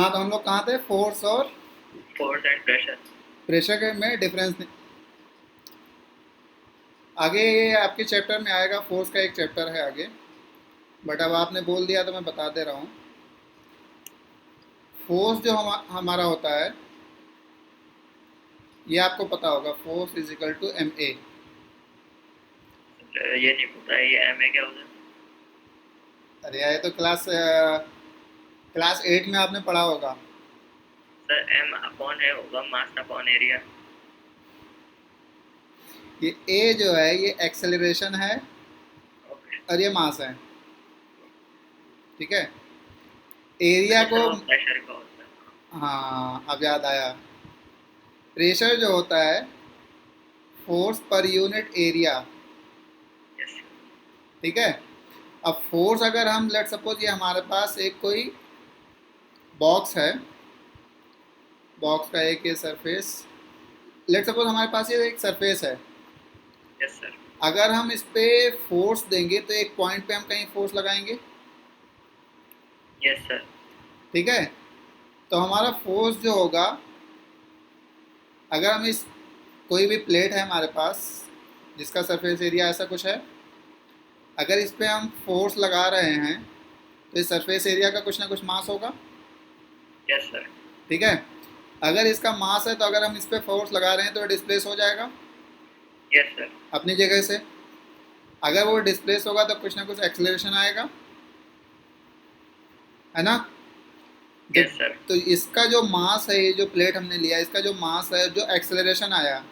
हाँ, तो हम लोग कहाँ थे? फोर्स और फोर्स एंड प्रेशर। प्रेशर के में डिफरेंस आगे आपके चैप्टर में आएगा। फोर्स का एक चैप्टर है आगे, बट अब आपने बोल दिया तो मैं बता दे रहा हूँ। फोर्स जो हमारा होता है, ये आपको पता होगा। Force is equal to m a. ये नहीं पता है, ये एम ए क्या होता है? अरे ये तो क्लास 8 में आपने पढ़ा होगा। सर एम अपॉन है होगा मास अपॉन एरिया। ये ए जो है ये एक्सेलरेशन है ओके। और ये मास है। ठीक है। एरिया अच्छा को, सर वो प्रेशर का होता है। हाँ अब याद आया। प्रेशर जो होता है force per unit area. Yes. ठीक है। अब फोर्स अगर हम लेट सपोज ये हमारे पास एक कोई बॉक्स है, बॉक्स का एक ये सरफेस, लेट सपोज हमारे पास ये एक सरफेस है। Yes sir. अगर हम इस पे फोर्स देंगे तो एक पॉइंट पे हम कहीं फोर्स लगाएंगे। Yes sir. ठीक है। तो हमारा फोर्स जो होगा, अगर हम इस कोई भी प्लेट है हमारे पास जिसका सरफेस एरिया ऐसा कुछ है, अगर इस पे हम फोर्स लगा रहे हैं तो इस सरफेस एरिया का कुछ ना कुछ मास होगा। Yes sir. ठीक है। अगर इसका मास है तो अगर हम इस पे फोर्स लगा रहे हैं तो डिस्प्लेस हो जाएगा यस सर। अपनी जगह से। अगर वो डिस्प्लेस होगा तो कुछ ना कुछ एक्सेलरेशन आएगा, है ना। जब यस सर। तो इसका जो मास है, ये जो प्लेट हमने लिया, इसका जो मास है, जो एक्सेलरेशन आया,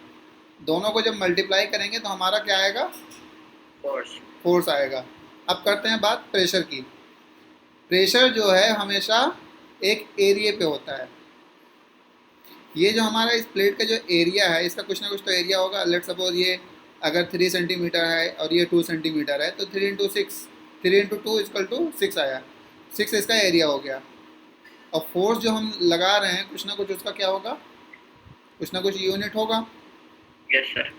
दोनों को जब मल्टीप्लाई करेंगे तो हमारा क्या आएगा? फोर्स। फोर्स आएगा। अब करते हैं बात प्रेशर की। प्रेशर जो है हमेशा एक एरिया पे होता है। ये जो हमारा इस प्लेट का जो एरिया है, इसका कुछ ना कुछ तो एरिया होगा। लेट सपोज ये अगर 3 सेंटीमीटर है और ये 2 सेंटीमीटर है तो 3 इंटू 6, 3 इंटू 2 इक्वल टू 6 आया। 6 इसका एरिया हो गया। और फोर्स जो हम लगा रहे हैं कुछ ना कुछ उसका क्या होगा? कुछ ना कुछ यूनिट होगा। Yes sir.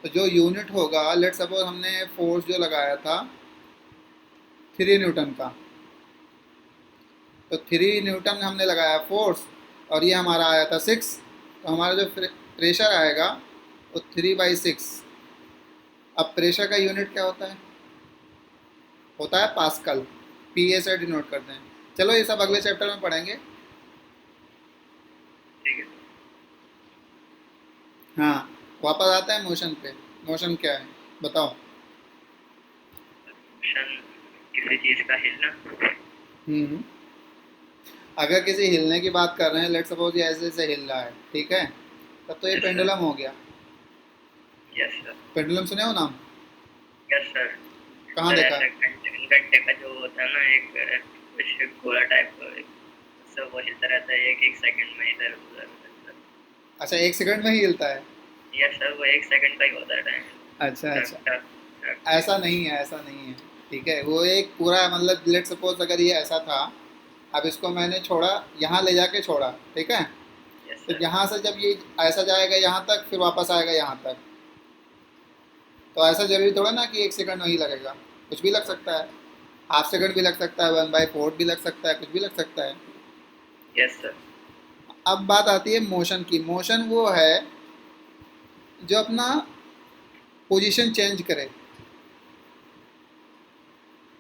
तो जो यूनिट होगा, लेट सपोज हमने फोर्स जो लगाया था 3 न्यूटन का, तो 3 न्यूटन हमने लगाया फोर्स, और ये हमारा आया था 6। तो हमारा जो प्रेशर आएगा वो 3/6। अब प्रेशर का यूनिट क्या होता है? होता है पास्कल। पी ए से डिनोट करते हैं। चलो ये सब अगले चैप्टर में पढ़ेंगे। ठीक है। हाँ, वापस आते हैं मोशन पे। मोशन क्या है बताओ। मोशन किसी चीज का हिलना। हम्म। अगर किसी हिलने की बात कर रहे हैं, लेट सपोज ये ऐसे ऐसे हिल रहा है, ठीक है, तब तो ये यस सर। पेंडुलम हो गया। Yes sir. पेंडुलम सुने हो नाम? Yes sir. कहाँ सर देखा ऐसा है? घंटे का जो होता है ना, एक कुछ गोला टाइप का उससे वो हिलता रहता है एक एक सेकंड में इधर उधर उधर। अच्छा, 1 सेकंड में ही हिलता है? यस सर, वो एक सेकंड का ही होता है टाइम। अच्छा टक अच्छा। टक टक। ऐसा नहीं है, ऐसा नहीं है। ठीक है, वो एक पूरा मतलब लेट सपोज अगर ये ऐसा था, अब इसको मैंने छोड़ा, यहाँ ले जाके छोड़ा, ठीक है। यस तो सर। यहाँ से जब ये ऐसा जाएगा यहाँ तक, फिर वापस आएगा यहाँ तक, तो ऐसा जरूरी थोड़ा ना कि 1 सेकंड नहीं लगेगा। कुछ भी लग सकता है। हाफ सेकंड भी लग सकता है, 1/4 भी लग सकता है, कुछ भी लग सकता है। Yes sir. अब बात आती है मोशन की। मोशन वो है जो अपना पोजीशन चेंज करे।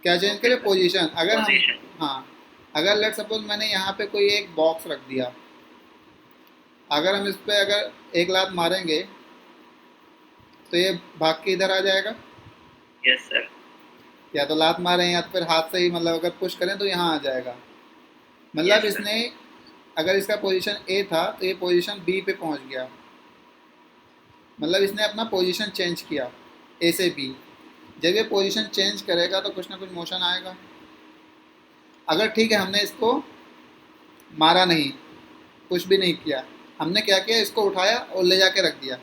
क्या चेंज ओके करे? सर। पोजीशन। अगर हम, पोजीशन। हाँ, अगर लेट सपोज मैंने यहाँ पे कोई एक बॉक्स रख दिया, अगर हम इस पे अगर एक लात मारेंगे तो ये भाग के इधर आ जाएगा। Yes sir. या तो लात मारें या तो फिर हाथ से ही, मतलब अगर पुश करें तो यहाँ आ जाएगा। मतलब यस सर। इसने, अगर इसका पोजीशन ए था तो ये पोजीशन बी पे पहुँच गया। मतलब इसने अपना पोजीशन चेंज किया, ए से बी। जब ये पोजीशन चेंज करेगा तो कुछ ना कुछ मोशन आएगा। अगर ठीक है हमने इसको मारा नहीं, कुछ भी नहीं किया, हमने क्या किया, इसको उठाया और ले जाके रख दिया,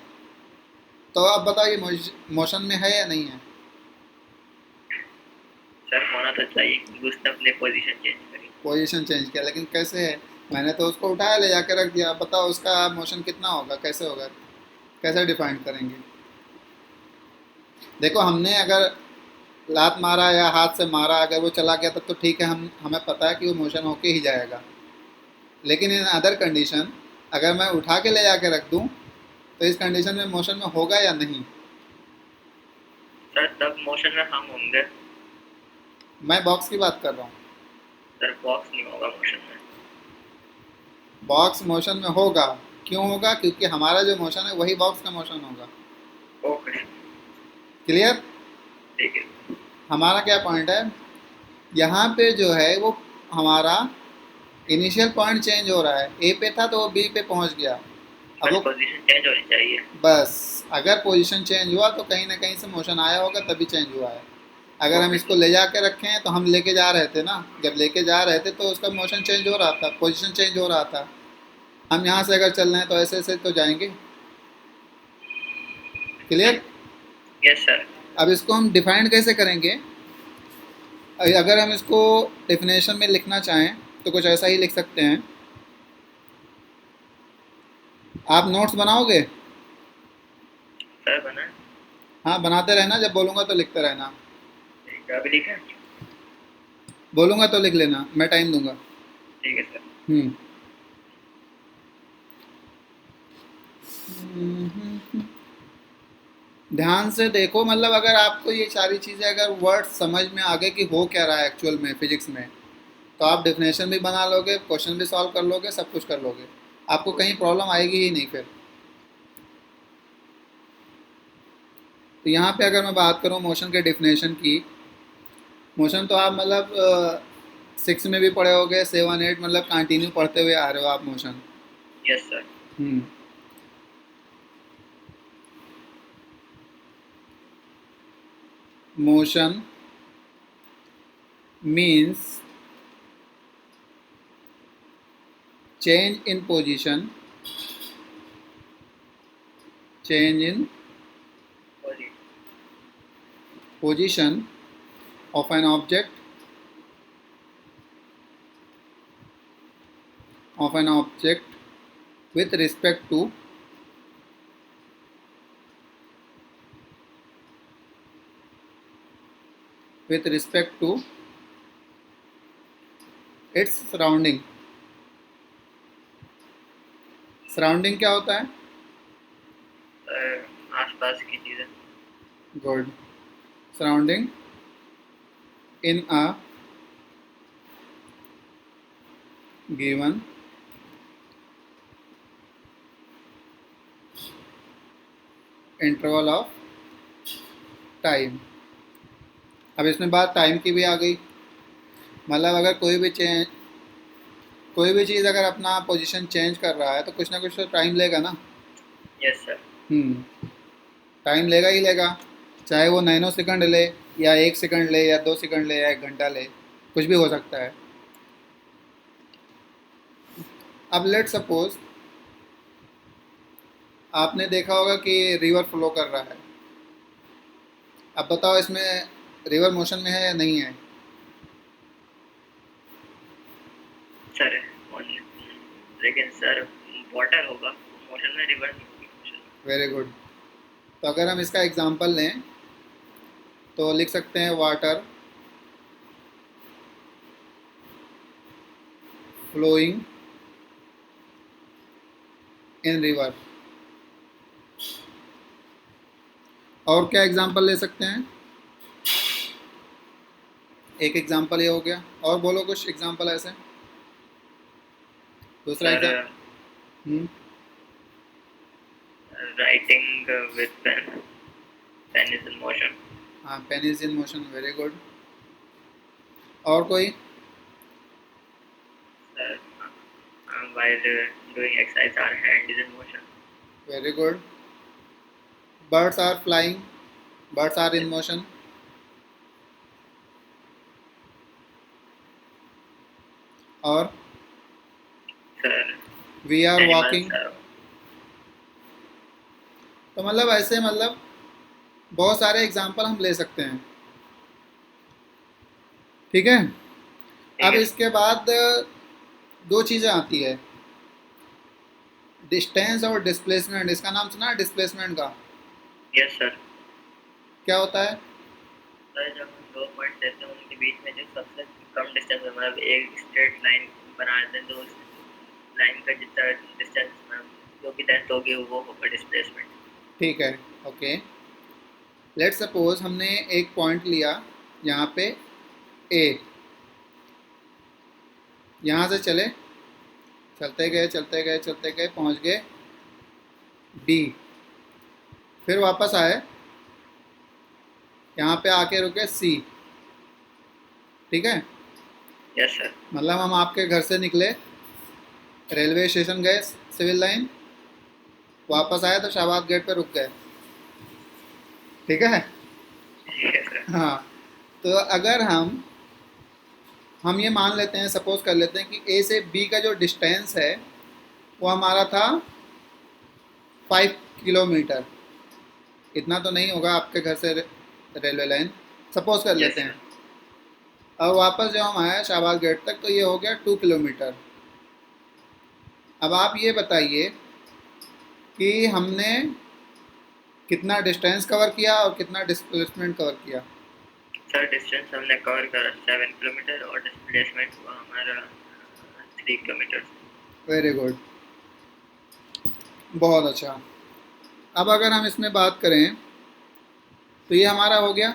तो अब बताओ ये मोशन में है या नहीं है? सर होना तो चाहिए क्योंकि उसने अपने पोजीशन चेंज करी। पोजीशन चेंज किया, लेकिन कैसे है? मैंने तो उसको उठाया ले जाके रख दिया। अब बताओ उसका मोशन कितना होगा, कैसे होगा, कैसे डिफाइन करेंगे? देखो हमने अगर लात मारा या हाथ से मारा, अगर वो चला गया तब तो ठीक है, हम हमें पता है कि वो मोशन होके ही जाएगा। लेकिन इन अदर कंडीशन अगर मैं उठा के ले जाके रख दूं तो इस कंडीशन में मोशन में होगा या नहीं? सर तब मोशन में हम होंगे। मैं बॉक्स की बात कर रहा हूँ। सर बॉक्स नहीं होगा मोशन में। बॉक्स मोशन में होगा। क्यों होगा? क्योंकि हमारा जो मोशन है वही बॉक्स का मोशन होगा। ओके। क्लियर? ठीक है। हमारा क्या पॉइंट है, यहाँ पे जो है वो हमारा इनिशियल पॉइंट चेंज हो रहा है। ए पे था तो वो बी पे पहुँच गया। अब बस वो पोजीशन चेंज होनी चाहिए। बस, अगर पोजीशन चेंज हुआ तो कहीं ना कहीं से मोशन आया होगा, तभी चेंज हुआ है। अगर हम ओके इसको ले जाके रखे हैं तो हम लेके जा रहे थे ना, जब लेके जा रहे थे तो उसका मोशन चेंज हो रहा था, पोजीशन चेंज हो रहा था। हम यहाँ से अगर चल रहे हैं तो ऐसे ऐसे तो जाएंगे। क्लियर? Yes sir. अब इसको हम डिफाइन कैसे करेंगे? अगर हम इसको डेफिनेशन में लिखना चाहें तो कुछ ऐसा ही लिख सकते हैं। आप नोट्स बनाओगे? सर बना। हाँ, बनाते रहना, जब बोलूँगा तो लिखते रहना। ठीक है, अभी लिखा। बोलूँगा तो लिख लेना, मैं टाइम दूंगा। ठीक है सर। हम्म। ध्यान से देखो, मतलब अगर आपको ये सारी चीज़ें अगर वर्ड समझ में आ गए कि हो क्या रहा है एक्चुअल में फिजिक्स में, तो आप डेफिनेशन भी बना लोगे, क्वेश्चन भी सॉल्व कर लोगे, सब कुछ कर लोगे। आपको कहीं प्रॉब्लम आएगी ही नहीं फिर। तो यहाँ पे अगर मैं बात करूँ मोशन के डेफिनेशन की, मोशन तो आप मतलब 6 में भी पढ़े होगे, 7 8, मतलब कंटिन्यू पढ़ते हुए आ रहे हो आप motion. Yes sir. Hmm. Motion means change in position, change in position of an object, of an object with respect to with respect to its surrounding. Surrounding क्या होता है? आसपास की चीजें। Good. Surrounding in a given interval of time. अब इसमें बात time की भी आ गई। मतलब अगर कोई भी चीज़ अगर अपना पोजीशन चेंज कर रहा है तो कुछ ना कुछ तो टाइम लेगा ना। Yes sir. हम्म। टाइम लेगा ही लेगा, चाहे वो नैनो सेकंड ले या 1 सेकंड ले या 2 सेकंड ले या 1 घंटा ले, कुछ भी हो सकता है। अब लेट सपोज आपने देखा होगा कि रिवर फ्लो कर रहा है। अब बताओ इसमें रिवर मोशन में है या नहीं है? सर लेकिन सर वाटर होगा मोशन में, रिवर नहीं होगी मोशन। Very good. तो अगर हम इसका एग्जांपल लें तो लिख सकते हैं वाटर फ्लोइंग इन रिवर। और क्या एग्जांपल ले सकते हैं? एक एग्जांपल ये हो गया, और बोलो कुछ एग्जांपल ऐसे। दूसरा sir exam. Writing with pen, pen is in motion. हाँ, pen is in motion, very good. और कोई? Sir while doing exercise our hand is in motion। Very good. Birds are flying, birds are in motion. और sir we are animals walking. Are. तो मतलब ऐसे, मतलब बहुत सारे एग्जांपल हम ले सकते हैं। ठीक है। ठीक अब है। इसके बाद दो चीज़ें आती है, डिस्टेंस और डिस्प्लेसमेंट। इसका नाम सुना है डिस्प्लेसमेंट का? Yes sir. क्या होता है? सर जब हम दो पॉइंट देते हैं उनके बीच में जो सबसे कम डिस्टेंस है, मतलब एक स्ट्रेट लाइन बना देते हैं, लाइन का जितना डिस्टेंस में जो भी लेंथ होगी वो होगा डिस्प्लेसमेंट। ठीक है, ओके। लेट सपोज हमने एक पॉइंट लिया यहाँ पे ए, यहाँ से चलते गए चलते गए चलते गए पहुँच गए बी, फिर वापस आए यहाँ पे आके रुके सी, ठीक है। Yes sir. मतलब हम आपके घर से निकले, रेलवे स्टेशन गए सिविल लाइन, वापस आए तो शाहबाद गेट पे रुक गए, ठीक है। Yes sir. हाँ, तो अगर हम ये मान लेते हैं, सपोज कर लेते हैं कि ए से बी का जो डिस्टेंस है वो हमारा था 5 किलोमीटर। इतना तो नहीं होगा आपके घर से रेलवे लाइन, सपोज कर लेते हैं। और वापस जब हम आए शाहबाद गेट तक तो ये हो गया 2 किलोमीटर। अब आप ये बताइए कि हमने कितना डिस्टेंस कवर किया और कितना डिस्प्लेसमेंट कवर किया। सर डिस्टेंस हमने कवर करा 7 किलोमीटर और डिस्प्लेसमेंट हुआ हमारा 3 किलोमीटर। वेरी गुड, बहुत अच्छा। अब अगर हम इसमें बात करें तो ये हमारा हो गया।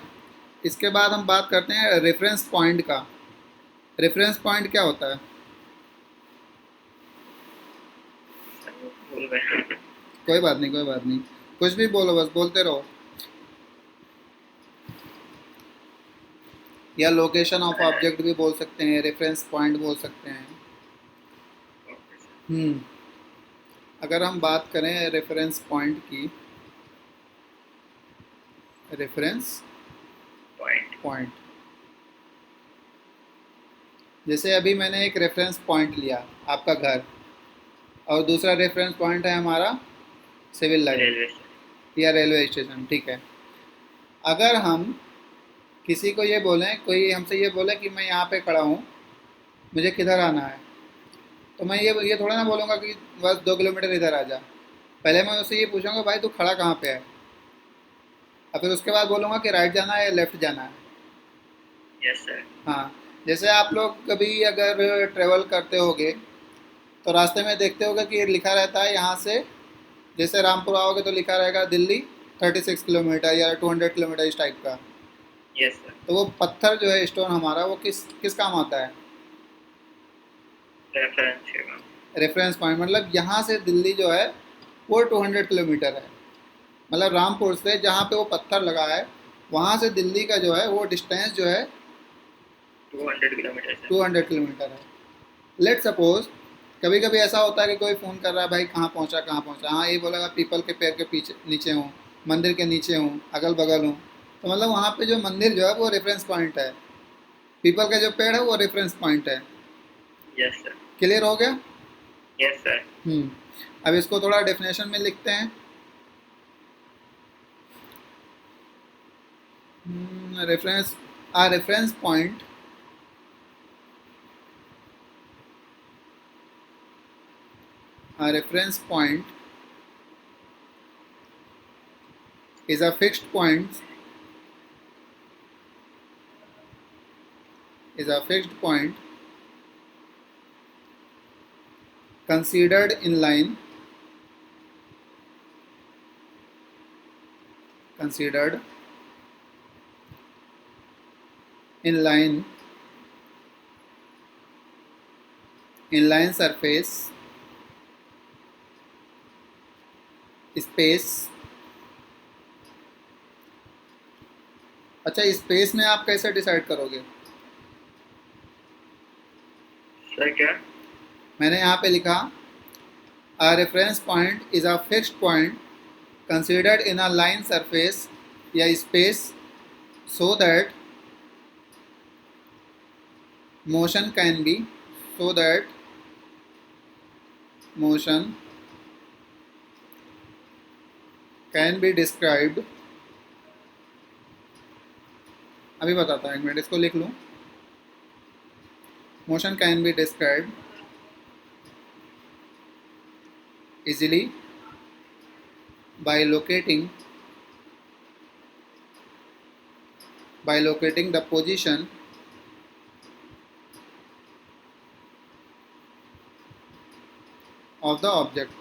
इसके बाद हम बात करते हैं रेफरेंस पॉइंट का। रेफरेंस पॉइंट क्या होता है? भूल गए। कोई बात नहीं, कोई बात नहीं, कुछ भी बोलो, बस बोलते रहो। या लोकेशन ऑफ ऑब्जेक्ट भी बोल सकते हैं, रेफरेंस पॉइंट बोल सकते हैं। अगर हम बात करें रेफरेंस पॉइंट की, रेफरेंस पॉइंट, जैसे अभी मैंने एक रेफरेंस पॉइंट लिया आपका घर, और दूसरा रेफरेंस पॉइंट है हमारा सिविल लाइन या रेलवे स्टेशन, ठीक है। अगर हम किसी को ये बोलें, कोई हमसे ये बोले कि मैं यहाँ पे खड़ा हूँ, मुझे किधर आना है, तो मैं ये थोड़ा ना बोलूँगा कि बस 2 किलोमीटर इधर आ जा। पहले मैं उससे ये पूछूंगा भाई तू खड़ा कहाँ पे है, और फिर उसके बाद बोलूँगा कि राइट जाना है या लेफ़्ट जाना है। Yes sir. हाँ, जैसे आप लोग कभी अगर ट्रेवल करते होगे तो रास्ते में देखते होगे कि लिखा रहता है यहाँ से, जैसे रामपुर आओगे तो लिखा रहेगा दिल्ली 36 किलोमीटर या 200 किलोमीटर, इस टाइप का। Yes sir. तो वो पत्थर जो है, स्टोन हमारा, वो किस किस काम आता है? Reference point. मतलब यहाँ से दिल्ली जो है वो 200 किलोमीटर है। मतलब रामपुर से जहाँ पे वो पत्थर लगा है वहाँ से दिल्ली का जो है वो डिस्टेंस जो है 200 किलोमीटर। 200 किलोमीटर है। लेट सपोज कभी कभी ऐसा होता है कि कोई फ़ोन कर रहा है, भाई कहाँ पहुँचा कहाँ पहुँचा, हाँ ये बोलेगा पीपल के पेड़ के पीछे नीचे हूँ, मंदिर के नीचे हूँ, अगल बगल हूँ। तो मतलब वहाँ पे जो मंदिर जो है वो रेफरेंस पॉइंट है, पीपल का जो पेड़ है वो रेफरेंस पॉइंट है। Yes sir. क्लियर हो गया? Yes sir. अब इसको थोड़ा डेफिनेशन में लिखते हैं। Reference, uh reference point is a fixed point considered in line surface space। अच्छा, स्पेस में आप कैसे डिसाइड करोगे? सर क्या? मैंने यहाँ पे लिखा a reference point is a fixed point considered in a line surface या space so that motion can be described। अभी बताता हूँ, एक मिनट इसको लिख लूँ। Motion can be described easily by locating the position of the object.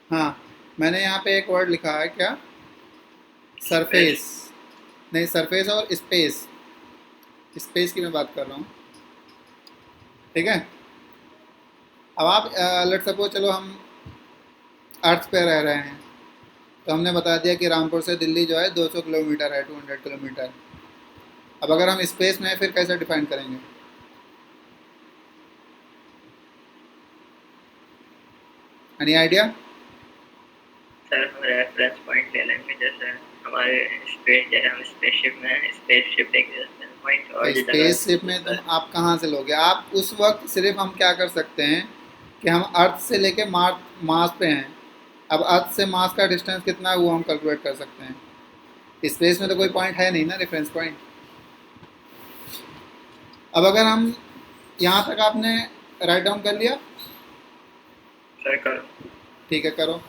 हाँ, मैंने यहाँ पे एक वर्ड लिखा है क्या, सरफेस। नहीं, सरफेस और स्पेस, स्पेस की मैं बात कर रहा हूँ। ठीक है, अब आप लेट सपोज, चलो हम अर्थ पे रह रहे हैं, तो हमने बता दिया कि रामपुर से दिल्ली जो है 200 किलोमीटर है, 200 किलोमीटर। अब अगर हम स्पेस में हैं, फिर कैसे डिफाइन करेंगे? Any idea? सर हम रेफरेंस पॉइंट ले लेंगे, जैसे हमारे स्पेस, जैसे हम स्पेसशिप में हैं, स्पेसशिप एक रेफरेंस पॉइंट, और जिधर स्पेस शिप में तुम आप कहाँ से लोगे? आप उस वक्त सिर्फ हम क्या कर सकते हैं कि हम अर्थ से लेके मार्स पे हैं। अब अर्थ से मार्स का डिस्टेंस कितना है वो हम कैलकुलेट कर सकते हैं। स्पेस में तो कोई पॉइंट है नहीं ना, रेफरेंस पॉइंट। अब अगर हम यहाँ तक, आपने राइट डाउन कर लिया? सर करो। ठीक है, करो।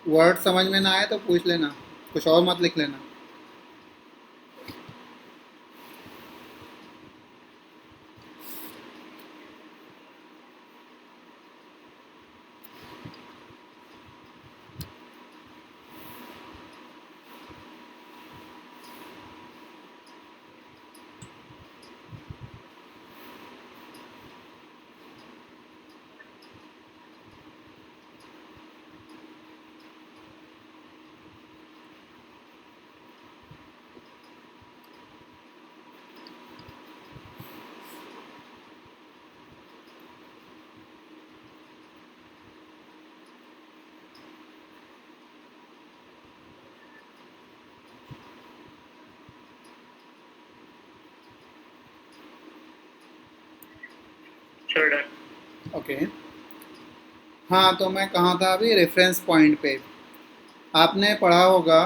वर्ड समझ में ना आए तो पूछ लेना, कुछ और मत लिख लेना। Sir done. ओके। हाँ, तो मैं कहाँ था अभी? रेफरेंस पॉइंट पे। आपने पढ़ा होगा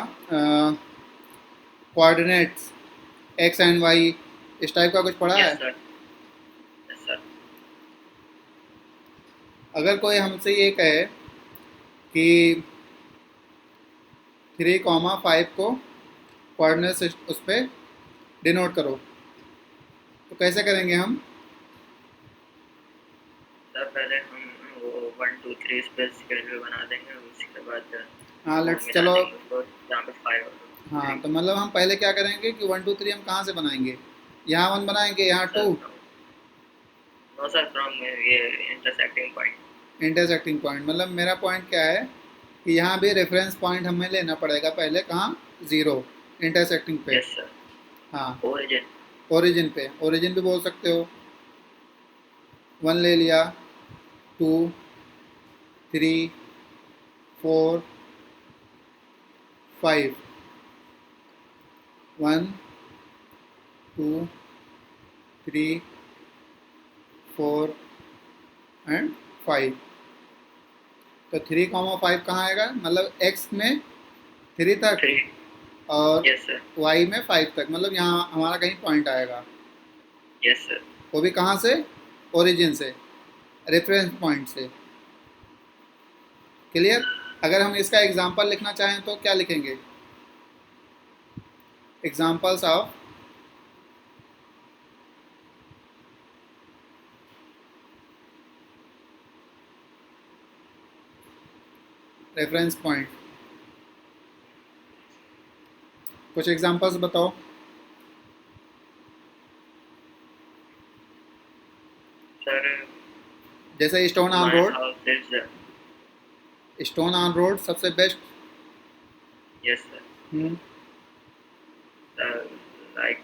कोऑर्डिनेट्स, एक्स एंड वाई, इस टाइप का कुछ पढ़ा यस है? Sir, yes sir. अगर कोई हमसे ये कहे कि 3,5 को कोऑर्डिनेट्स उस पर डिनोट करो, तो कैसे करेंगे हम? सर पहले हम वो 1 2 3 स्पेस स्केड्यूल बना देंगे, उसके बाद हाँ, वो लेट्स, मिला चलो। देंगे उसको जहाँ पे 5 हाँ, ठीक। तो मतलब हम पहले क्या करेंगे कि 1 2 3 हम कहाँ से बनाएंगे? यहाँ 1 बनाएंगे, यहाँ सर 2। नो सर, फ्रॉम ये इंटरसेक्टिंग पॉइंट। इंटरसेक्टिंग पॉइंट, मतलब मेरा पॉइंट क्या है कि यहाँ भी रेफरेंस पॉइंट हमें लेना पड़ेगा पहले, कहाँ? 0, इंटरसेक्टिंग पे। Yes sir. हाँ, ओरिजिन। ओरिजिन पे, ओरिजिन भी बोल सकते हो। 1 ले लिया, 2, 3, 4, 5। 1 2 3 4 एंड 5। तो 3,5 कहाँ आएगा, मतलब x में 3 तक 3। और यस सर। y में 5 तक, मतलब यहाँ हमारा कहीं पॉइंट आएगा। Yes sir. वो भी कहाँ से, ओरिजिन से, रेफरेंस पॉइंट से। क्लियर। अगर हम इसका एग्जांपल लिखना चाहें तो क्या लिखेंगे, एग्जांपल्स ऑफ रेफरेंस पॉइंट। कुछ एग्जांपल्स बताओ। सर जैसे stone on my road, house is. Stone on road सबसे best. Yes sir. Like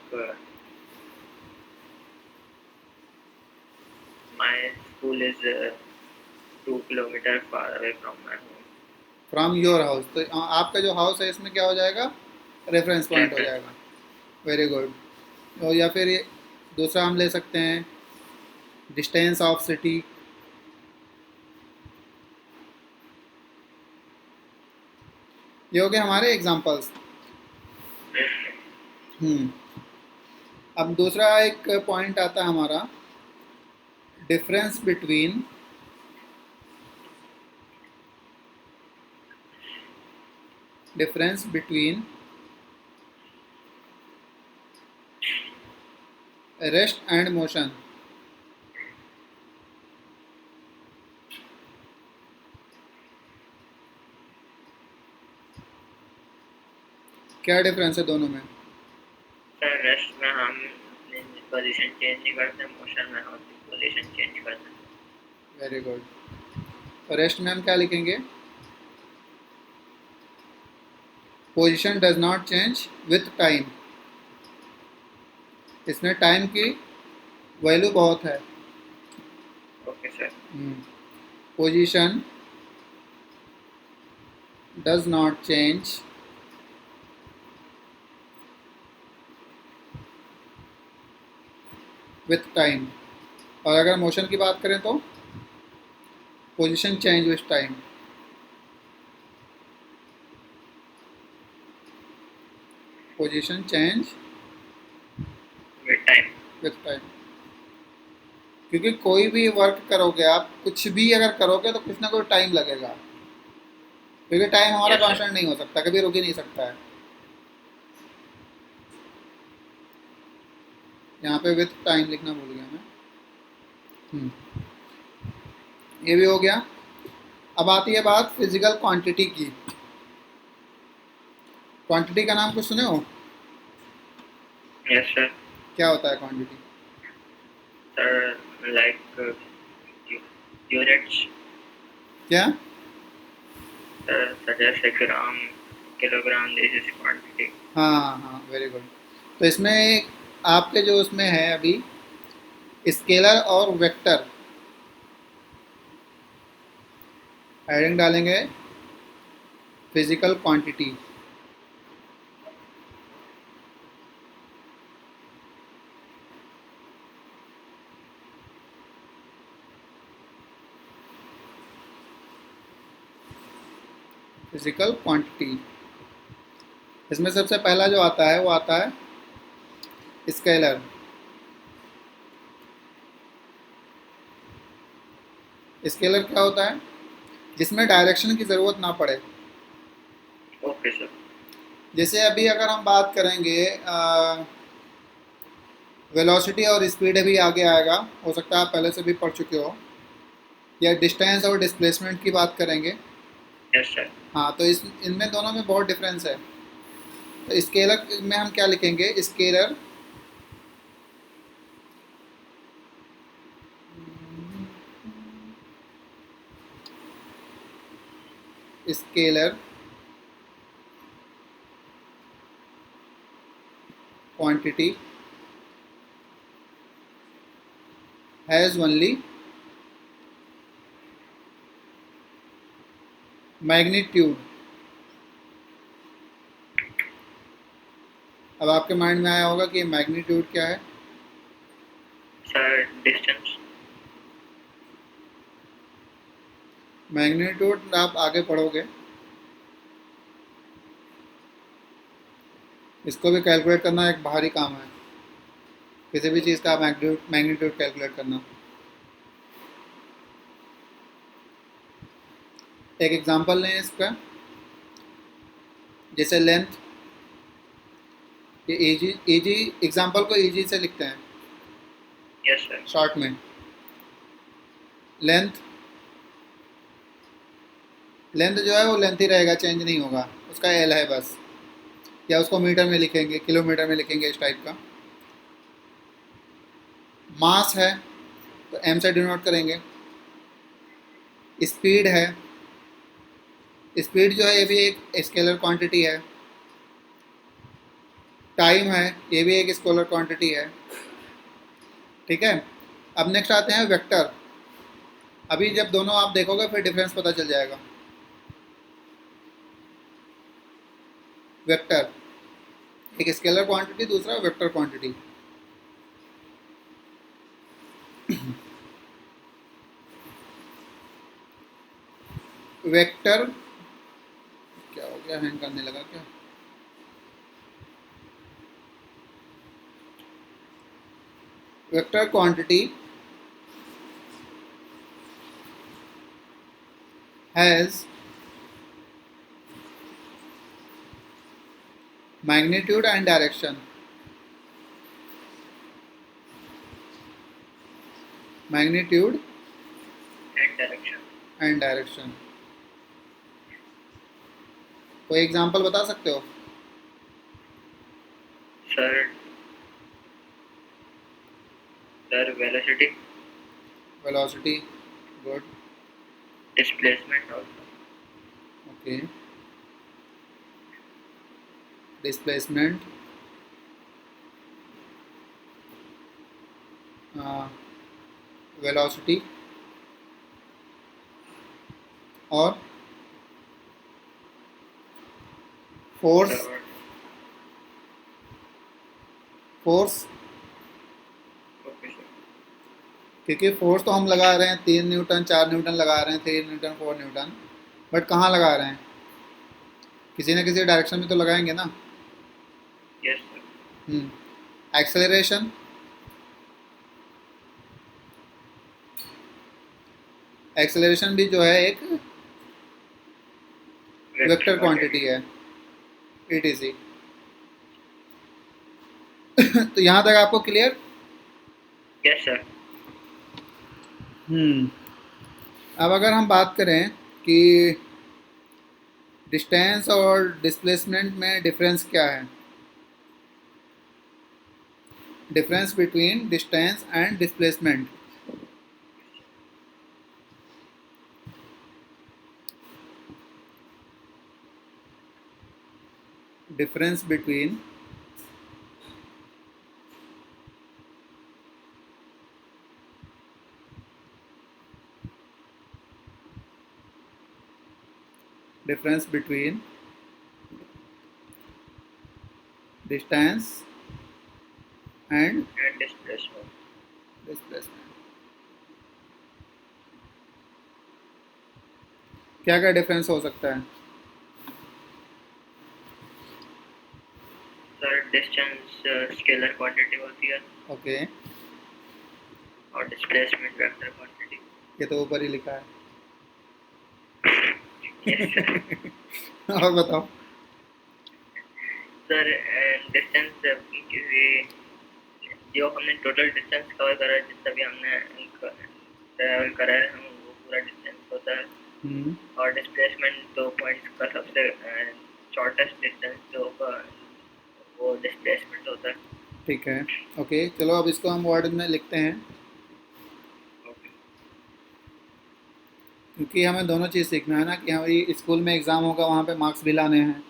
my school is 2 kilometre far away from my home. From your house, तो आपका जो house है इसमें क्या हो जाएगा, रेफरेंस पॉइंट हो रेफरेंस। जाएगा। Very good. और या फिर ये दूसरा हम ले सकते हैं, डिस्टेंस ऑफ सिटी। ये हो गए हमारे एग्जांपल्स। हम्म। अब दूसरा एक पॉइंट आता है हमारा, difference between difference between rest and motion. क्या डिफरेंस है दोनों में। सर रेस्ट में हम अपनी पोजीशन चेंज नहीं करते, मोशन में हम अपनी पोजीशन चेंज करते हैं। Very good. तो रेस्ट में हम क्या लिखेंगे, position does not change with time. इसमें टाइम की वैल्यू बहुत है। Okay sir. Position does not change with time. और अगर मोशन की बात करें तो position change with time. Position change with time. With time. क्योंकि कोई भी वर्क करोगे आप, कुछ भी अगर करोगे तो कुछ ना कुछ टाइम लगेगा, क्योंकि टाइम हमारा यस सर। कांस्टेंट नहीं हो सकता, कभी रुक ही नहीं सकता है। यहाँ पे विथ टाइम लिखना भूल गया मैं। हम्म, ये भी हो गया। अब आती है बात फिजिकल क्वांटिटी की। क्वांटिटी का नाम कुछ सुने हो, यस सर। क्या होता है क्वांटिटी। Sir like units. क्या। सर जैसे ग्राम, किलोग्राम, दिस इज क्वांटिटी। हाँ हाँ हाँ, वेरी गुड। तो इसमें आपके जो उसमें है अभी, स्केलर और वेक्टर, हेडिंग डालेंगे फिजिकल क्वांटिटी। फिजिकल क्वांटिटी, इसमें सबसे पहला जो आता है वो आता है स्केलर। स्केलर क्या होता है, जिसमें डायरेक्शन की ज़रूरत ना पड़े। Okay sir. जैसे अभी अगर हम बात करेंगे, वेलोसिटी और स्पीड भी आगे आएगा, हो सकता है आप पहले से भी पढ़ चुके हो। या डिस्टेंस और डिस्प्लेसमेंट की बात करेंगे। Yes sir. हाँ, तो इस इनमें दोनों में बहुत डिफरेंस है। तो स्केलर में हम क्या लिखेंगे, scalar scalar quantity has only magnitude अब आपके माइंड में आया होगा कि मैग्नीट्यूड क्या है। Sir distance. मैग्नीट्यूड आप आगे पढ़ोगे, इसको भी कैलकुलेट करना एक भारी काम है, किसी भी चीज़ का मैग्नीट्यूड मैग्नीट्यूड कैलकुलेट करना। एक एग्जांपल लें इसका, जैसे लेंथ, ये इजी इजी एग्जांपल को इजी से लिखते हैं यस सर। शॉर्ट में। लेंथ लेंथ जो है वो लेंथ ही रहेगा, चेंज नहीं होगा, उसका एल है बस, या उसको मीटर में लिखेंगे, किलोमीटर में लिखेंगे, इस टाइप का। मास है तो एम से डिनोट करेंगे। स्पीड है, स्पीड जो है ये भी एक स्केलर क्वांटिटी है। टाइम है, ये भी एक स्केलर क्वांटिटी है। ठीक है, अब नेक्स्ट आते हैं वेक्टर। अभी जब दोनों आप देखोगे फिर डिफरेंस पता चल जाएगा। वेक्टर एक स्केलर क्वांटिटी, दूसरा वेक्टर क्वांटिटी। वेक्टर क्या हो गया, हैंग करने लगा क्या? Vector quantity has magnitude and direction. Magnitude and direction. and direction. कोई एग्जांपल बता सकते हो? Sir sir velocity, Velocity, good. Displacement also. Okay. Displacement, velocity और force. Sir force okay sir. क्योंकि फोर्स तो हम लगा रहे हैं 3 न्यूटन 4 न्यूटन लगा रहे हैं, 3 न्यूटन 4 न्यूटन, बट कहाँ लगा रहे हैं? किसी न किसी डायरेक्शन में तो लगाएंगे ना। Yes sir. एक्सेलरेशन, एक्सेलरेशन भी जो है एक वेक्टर क्वांटिटी है, etc. तो यहाँ तक आपको क्लियर? Yes sir. अब अगर हम बात करें कि डिस्टेंस और डिस्प्लेसमेंट में डिफरेंस क्या है, difference between distance and displacement. Difference between difference between distance and and displacement. displacement। क्या क्या डिफरेंस हो सकता है? सर डिस्टेंस स्केलर क्वांटिटी होती है ओके, और डिस्प्लेसमेंट वेक्टर क्वांटिटी। ये तो ऊपर ही लिखा है। Yes sir. और बताओ। सर डिस्टेंस किसी जो हमने टोटल डिस्टेंस कवर करा है, जितना भी हमने ट्रैवल करा है हम, वो पूरा डिस्टेंस होता है। और डिस्प्लेसमेंट 2 पॉइंट्स का सबसे शॉर्टेस्ट डिस्टेंस जो होगा वो डिस्प्लेसमेंट होता है। ठीक है, ओके, चलो अब इसको हम वर्ड में लिखते हैं, ओके क्योंकि हमें दोनों चीज़ सीखना है ना, कि हमारी स्कूल में एग्ज़ाम होगा वहाँ पे मार्क्स भी लाने हैं,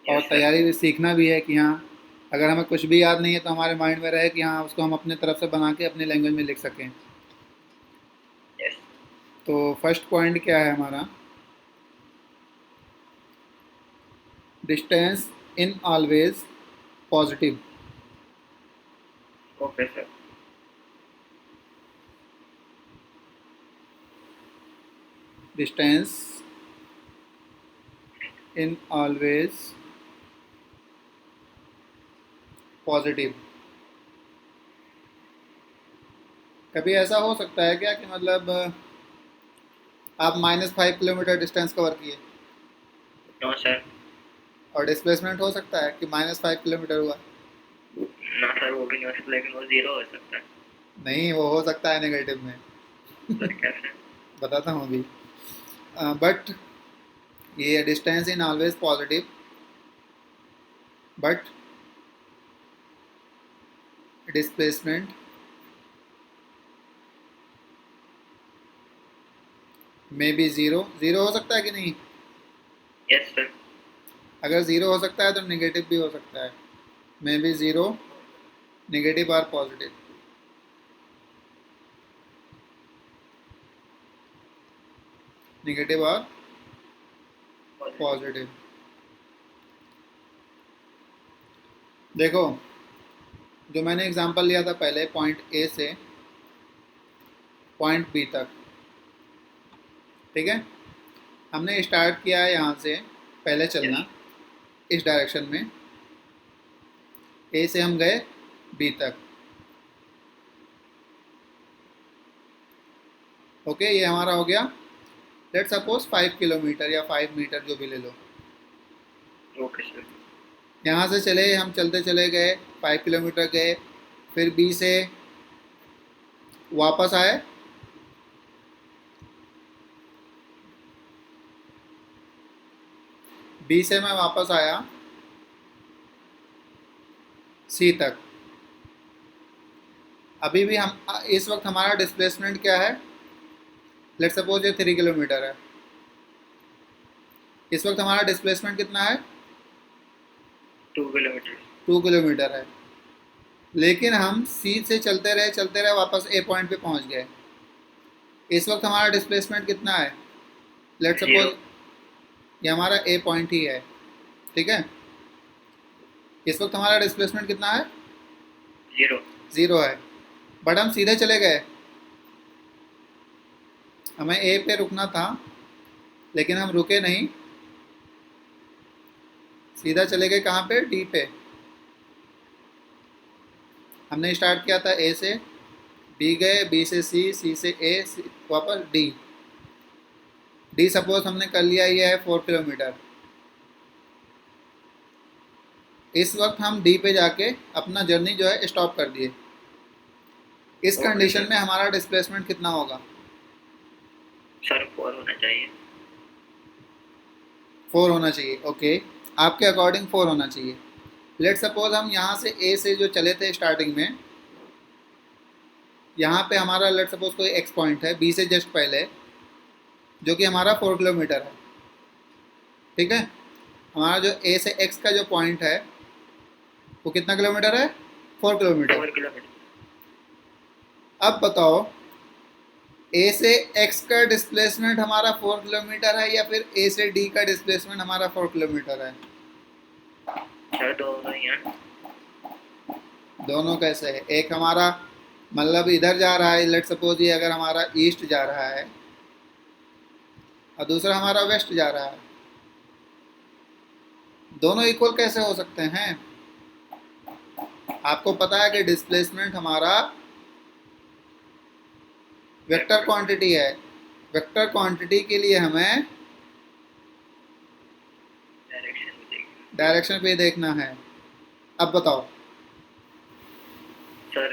और यस सर। तैयारी भी सीखना भी है कि हाँ अगर हमें कुछ भी याद नहीं है तो हमारे माइंड में रहे कि हाँ उसको हम अपने तरफ से बना के अपनी लैंग्वेज में लिख सकें। यस तो फर्स्ट पॉइंट क्या है हमारा? Distance in always positive. Okay sir. Distance in always positive. कभी ऐसा हो सकता है क्या कि मतलब आप -5 किलोमीटर डिस्टेंस कवर किए नो सर। और डिस्प्लेसमेंट हो सकता है कि -5 किलोमीटर हुआ? ना सर, वो भी नहीं हो सकता, लेकिन वो 0 हो सकता है। नहीं, वो हो सकता है नेगेटिव में। सर कैसे? बताता हूँ अभी। बट ये distance in always positive, but displacement में भी ज़ीरो। ज़ीरो हो सकता है कि नहीं? Yes sir. अगर ज़ीरो हो सकता है तो नेगेटिव भी हो सकता है। में भी ज़ीरो, नेगेटिव और पॉजिटिव। नेगेटिव और पॉजिटिव। देखो, जो मैंने एग्जांपल लिया था पहले, पॉइंट ए से पॉइंट बी तक, ठीक है? हमने स्टार्ट किया है यहाँ से पहले चलना इस डायरेक्शन में, ए से हम गए बी तक। ओके, ये हमारा हो गया। लेट सपोज 5 किलोमीटर या 5 मीटर जो भी ले लो। Okay sir. यहाँ से चले, हम चलते चले गए, 5 किलोमीटर गए, फिर बी से वापस आए, बी से मैं वापस आया सी तक। अभी भी हम इस वक्त हमारा डिस्प्लेसमेंट क्या है? लेट सपोज ये 3 किलोमीटर है। इस वक्त हमारा डिस्प्लेसमेंट कितना है? 2 किलोमीटर। 2 किलोमीटर है। लेकिन हम सी से चलते रहे, वापस ए पॉइंट पे पहुंच गए। इस वक्त हमारा डिस्प्लेसमेंट कितना है? Let suppose 0। ये हमारा ए पॉइंट ही है, ठीक है? इस वक्त हमारा डिस्प्लेसमेंट कितना है? 0। 0 है। बट हम सीधे चले गए, हमें ए पे रुकना था लेकिन हम रुके नहीं, सीधा चले गए कहाँ पे? डी पे। हमने स्टार्ट किया था ए से, बी गए, बी से सी, सी से ए, वापस डी। डी सपोज हमने कर लिया ये है 4 किलोमीटर। इस वक्त हम डी पे जाके अपना जर्नी जो है स्टॉप कर दिए। इस ओके कंडीशन सर। में हमारा डिस्प्लेसमेंट कितना होगा? सर 4 होना चाहिए। 4 होना चाहिए। ओके, आपके अकॉर्डिंग 4 होना चाहिए। लेट सपोज हम यहाँ से ए से जो चले थे स्टार्टिंग में, यहाँ पे हमारा लेट सपोज कोई एक्स पॉइंट है बी से जस्ट पहले, जो कि हमारा 4 किलोमीटर है, ठीक है? हमारा जो ए से एक्स का जो पॉइंट है वो कितना किलोमीटर है? 4 किलोमीटर। 4 किलोमीटर। अब बताओ, ए से एक्स का डिस्प्लेसमेंट हमारा 4 किलोमीटर है या फिर ए से डी का डिस्प्लेसमेंट हमारा 4 किलोमीटर है? सर दोनों ही हैं। दोनों कैसे है? एक हमारा मतलब इधर जा रहा है, लेट सपोज ये अगर हमारा ईस्ट जा रहा है और दूसरा हमारा वेस्ट जा रहा है, दोनों इक्वल कैसे हो सकते हैं? आपको पता है कि डिस्प्लेसमेंट हमारा वेक्टर क्वांटिटी है। वेक्टर क्वांटिटी के लिए हमें डायरेक्शन पे देखना है। अब बताओ। सर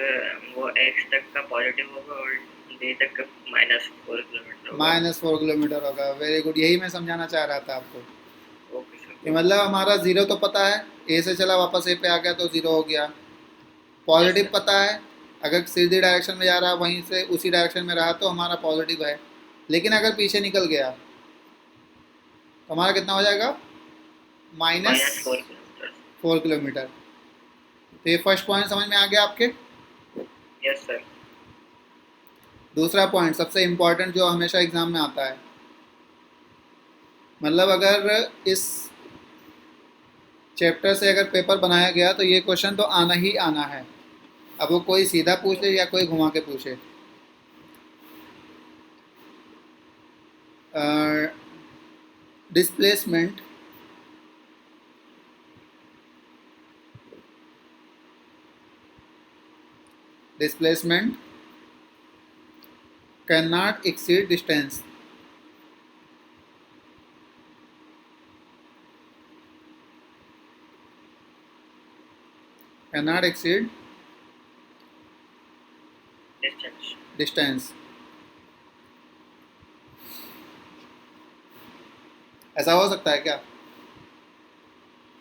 वो एक्स तक का पॉजिटिव होगा और डी तक का -4 किलोमीटर होगा। -4 किलोमीटर होगा। वेरी गुड, यही मैं समझाना चाह रहा था आपको ओके सर। कि मतलब हमारा ज़ीरो तो पता है, ए से चला वापस ए पे आ गया तो ज़ीरो हो गया। पॉजिटिव पता है, अगर सीधी डायरेक्शन में जा रहा है वहीं से उसी डायरेक्शन में रहा तो हमारा पॉजिटिव है। लेकिन अगर पीछे निकल गया तो हमारा कितना हो जाएगा? -4 किलोमीटर। -4 किलोमीटर। तो ये फर्स्ट पॉइंट समझ में आ गया आपके? Yes sir. दूसरा पॉइंट सबसे इम्पोर्टेंट जो हमेशा एग्जाम में आता है, मतलब अगर इस चैप्टर से अगर पेपर बनाया गया तो ये क्वेश्चन तो आना ही आना है। अब वो कोई सीधा पूछे या कोई घुमा के पूछे। Displacement displacement can not exceed distance. Can not exceed distance. Distance. ऐसा हो सकता है क्या?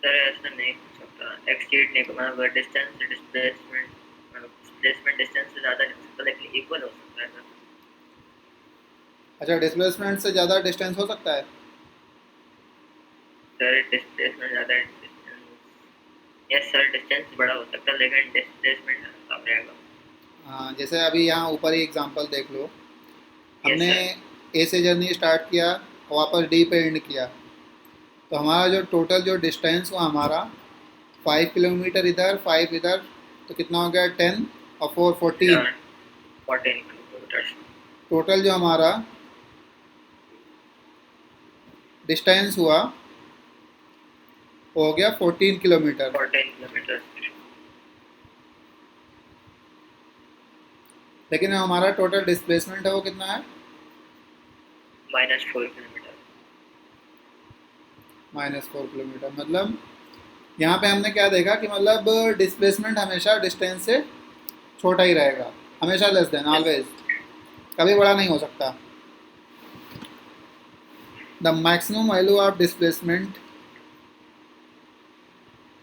सर ऐसा नहीं हो सकता, एक्सीड नहीं, मतलब डिस्टेंस डिस्प्लेसमेंट, डिस्प्लेसमेंट डिस्टेंस से ज़्यादा नहीं हो सकता, लेकिन इक्वल हो सकता है सर। अच्छा, डिस्प्लेसमेंट से ज़्यादा डिस्टेंस हो सकता है। सर डिस्प्लेसमेंट ज़्यादा डिस्टेंस, यस सर, डिस्टेंस बड़ा हो सकता है लेकिन डिस्प्लेसमेंट कम रहेगा। हाँ, जैसे अभी यहाँ ऊपर ही एग्जांपल देख लो। यस हमने सर। ए से जर्नी स्टार्ट किया, वापस डी पे एंड किया, तो हमारा जो टोटल जो डिस्टेंस हुआ हमारा 5 किलोमीटर इधर 5 इधर, तो कितना हो गया 10 और 4 14। 14 किलोमीटर। टोटल जो हमारा डिस्टेंस हुआ वो हो गया 14 किलोमीटर। 14 किलोमीटर। लेकिन हमारा टोटल डिस्प्लेसमेंट है वो कितना है? -4 किलोमीटर। -4 किलोमीटर। मतलब यहाँ पे हमने क्या देखा कि मतलब डिस्प्लेसमेंट हमेशा डिस्टेंस से छोटा ही रहेगा, हमेशा लेस देन यस। ऑलवेज, कभी बड़ा नहीं हो सकता। The maximum value of displacement,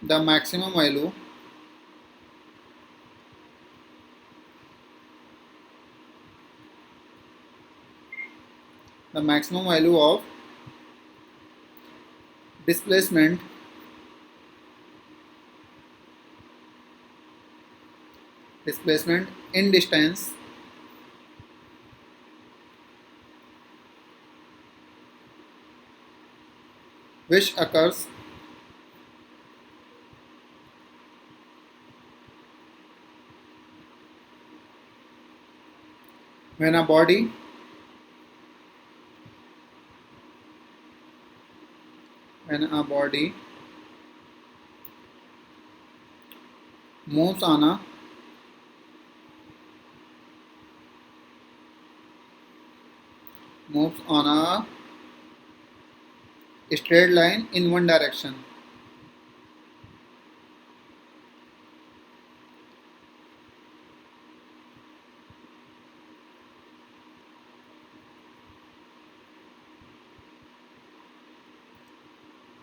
the maximum value the maximum value of displacement in distance which occurs when a body moves on a straight line in one direction.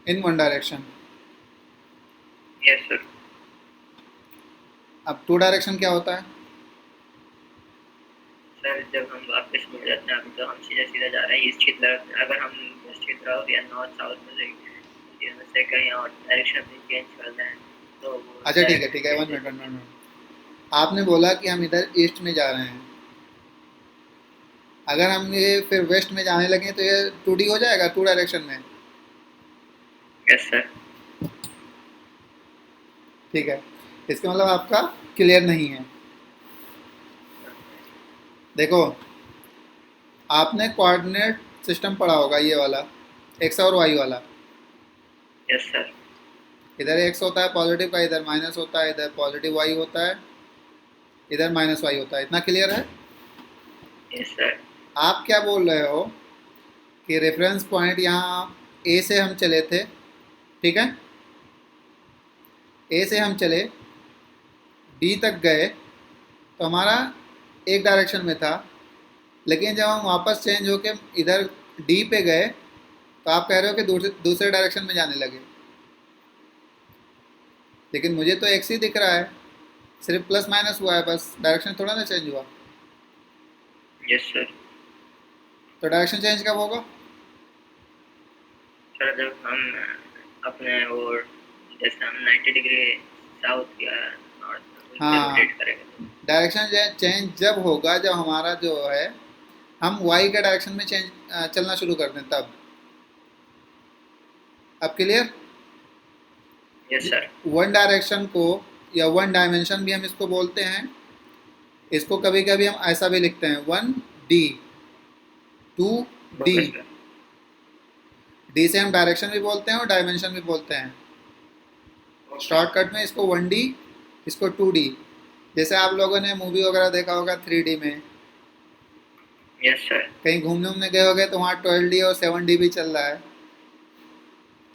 In one direction. Yes sir. अब to direction क्या होता है? Sir जब हम वापस मुड़ जाते हैं, अभी तो हम सीधा सीधा जा रहे हैं ईस्ट की तरफ, अगर हम वेस्ट की तरफ या नॉर्थ साउथ में से कहीं और डायरेक्शन में चेंज कर दें तो वो अच्छा ठीक है ठीक है, 1 मिनट। आपने बोला कि हम इधर ईस्ट में जा रहे हैं, अगर हम ये फिर वेस्ट में जाने लगे तो ये 2D हो जाएगा, टू डायरेक्शन में। Yes sir. ठीक है, इसका मतलब आपका क्लियर नहीं है। देखो, आपने कोऑर्डिनेट सिस्टम पढ़ा होगा, ये वाला एक्स और वाई वाला। Yes sir. इधर एक्स होता है पॉजिटिव का, इधर माइनस होता है, इधर पॉजिटिव वाई होता है, इधर माइनस वाई होता है। इतना क्लियर है? Yes sir. आप क्या बोल रहे हो कि रेफरेंस पॉइंट यहाँ ए से हम चले थे, ठीक है, ए से हम चले डी तक गए तो हमारा एक डायरेक्शन में था, लेकिन जब हम वापस चेंज होके इधर डी पे गए तो आप कह रहे हो कि दूसरे डायरेक्शन में जाने लगे। लेकिन मुझे तो एक्स ही दिख रहा है, सिर्फ प्लस माइनस हुआ है बस, डायरेक्शन थोड़ा ना चेंज हुआ। Yes sir. तो डायरेक्शन चेंज कब होगा? सर जब हम अपने वो जैसे हम 90 डिग्री साउथ या नॉर्थ हाँ, रोटेट करेंगे तो। डायरेक्शन चेंज जब होगा जब हमारा जो है हम वाई के डायरेक्शन में चलना शुरू कर दें तब। अब clear? Yes sir. One direction को या वन डायमेंशन भी हम इसको बोलते हैं। इसको कभी कभी हम ऐसा भी लिखते हैं 1D 2D। Okay sir. D से हम डायरेक्शन भी बोलते हैं और डायमेंशन भी बोलते हैं। ओके। शॉर्टकट में इसको 1D, इसको 2D। जैसे आप लोगों ने मूवी वगैरह देखा होगा 3D में, यस सर। कहीं घूमने उमने गए होगे तो वहाँ 12D और 7D भी चल रहा है।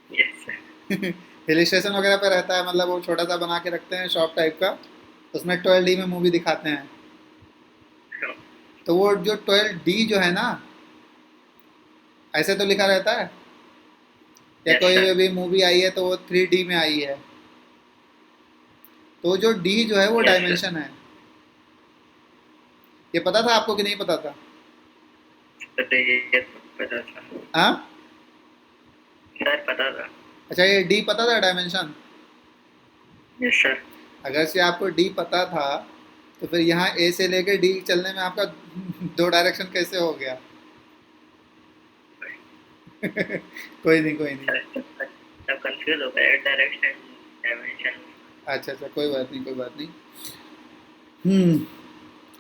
Yes sir. हिल स्टेशन वगैरह पे रहता है, मतलब वो छोटा सा बना के रखते हैं शॉप टाइप का, उसमें 12D में मूवी दिखाते हैं। तो वो जो 12D जो है ना, ऐसे तो लिखा रहता है, या यस कोई सर। भी मूवी आई है तो वो 3D में आई है। तो जो D जो है वो यस सर। डायमेंशन है। ये पता था आपको कि नहीं पता था? पता ये पता था हाँ। सर, पता था। अच्छा, ये D पता था डायमेंशन? Yes sir. अगर से आपको D पता था तो फिर यहाँ A से लेकर D चलने में आपका दो डायरेक्शन कैसे हो गया? कोई नहीं, कोई नहीं। सर सब कंफ्यूज हो गया, डायरेक्शन डायमेंशन। अच्छा अच्छा, कोई बात नहीं, कोई बात नहीं।